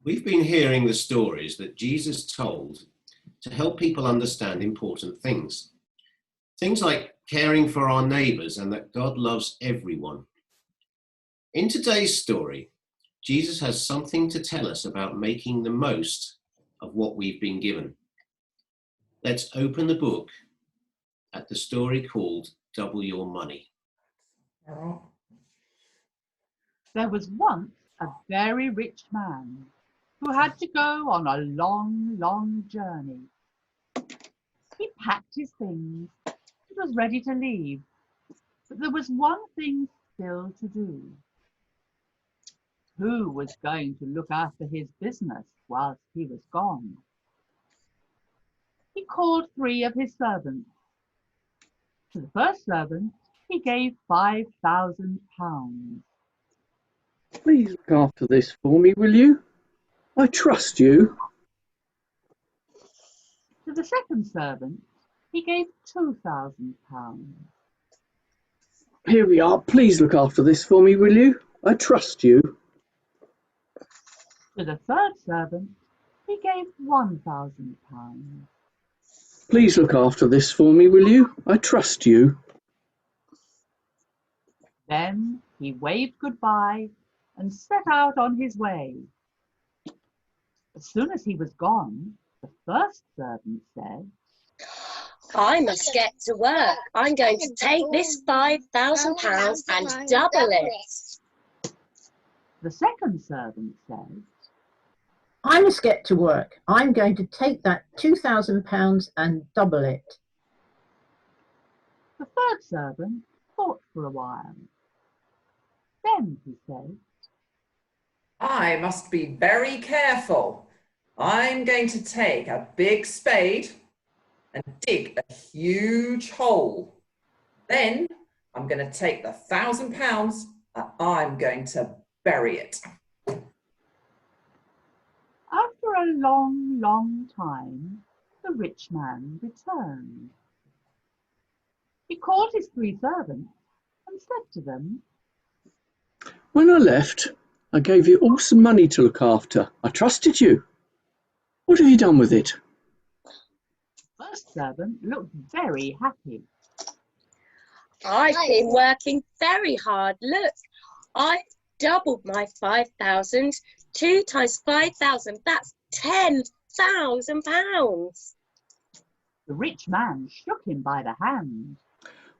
We've been hearing the stories that Jesus told to help people understand important things. Things like caring for our neighbours and that God loves everyone. In today's story, Jesus has something to tell us about making the most of what we've been given. Let's open the book at the story called Double Your Money. There was once a very rich man who had to go on a long, long journey. He packed his things and was ready to leave, but there was one thing still to do. Who was going to look after his business whilst he was gone? He called 3 of his servants. To the first servant, he gave £5,000. Please look after this for me, will you? I trust you. To the second servant, he gave £2,000. Here we are. Please look after this for me, will you? I trust you. To the third servant, he gave £1,000. Please look after this for me, will you? I trust you. Then he waved goodbye and set out on his way. As soon as he was gone, the first servant said, I must get to work. I'm going to take this £5,000 and double it. The second servant said, I must get to work. I'm going to take that £2,000 and double it. The third servant thought for a while. Then he said, I must be very careful. I'm going to take a big spade and dig a huge hole. Then I'm going to take the £1,000 and I'm going to bury it. After a long, long time, the rich man returned. He called his 3 servants and said to them, When I left, I gave you all some money to look after. I trusted you. What have you done with it? The first servant looked very happy. I've been working very hard. Look, I've doubled my 5,000. 2 times 5,000, that's £10,000. The rich man shook him by the hand.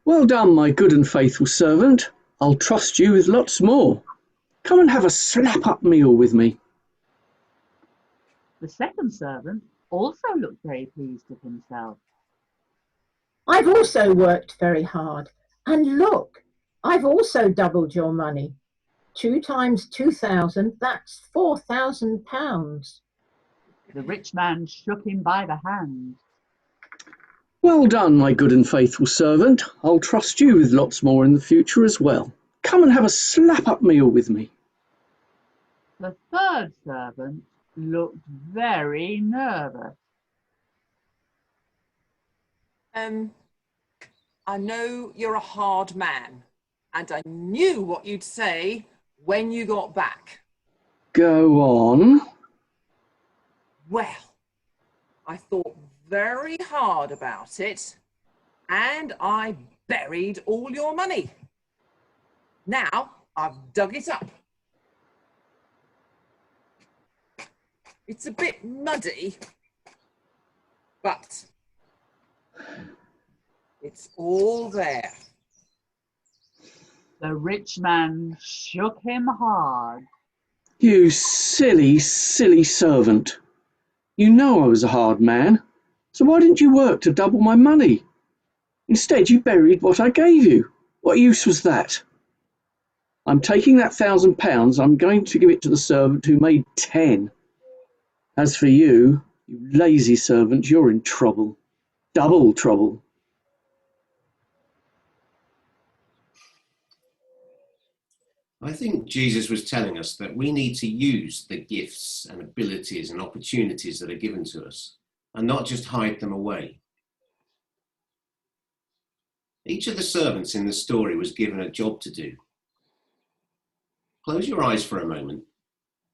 Well done, my good and faithful servant. I'll trust you with lots more. Come and have a slap-up meal with me. The second servant also looked very pleased with himself. I've also worked very hard. And look, I've also doubled your money. 2 times 2,000, that's £4,000. The rich man shook him by the hand. Well done, my good and faithful servant. I'll trust you with lots more in the future as well. Come and have a slap-up meal with me. The third servant looked very nervous. I know you're a hard man, and I knew what you'd say when you got back. Go on. Well, I thought very hard about it, and I buried all your money. Now I've dug it up. It's a bit muddy, but it's all there. The rich man shook him hard. You silly, silly servant. You know I was a hard man, so why didn't you work to double my money? Instead, you buried what I gave you. What use was that? I'm taking that £1,000. I'm going to give it to the servant who made 10. As for you, you lazy servant, you're in trouble. Double trouble. I think Jesus was telling us that we need to use the gifts and abilities and opportunities that are given to us and not just hide them away. Each of the servants in the story was given a job to do. Close your eyes for a moment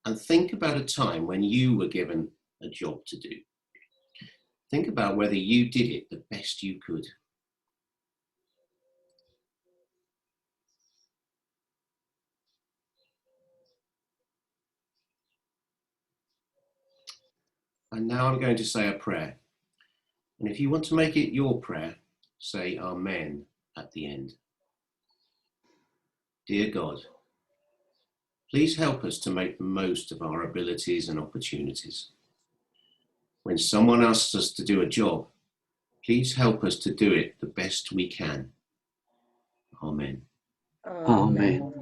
and think about a time when you were given a job to do. Think about whether you did it the best you could. And now I'm going to say a prayer. And if you want to make it your prayer, say Amen at the end. Dear God, please help us to make the most of our abilities and opportunities. When someone asks us to do a job, please help us to do it the best we can. Amen. Amen.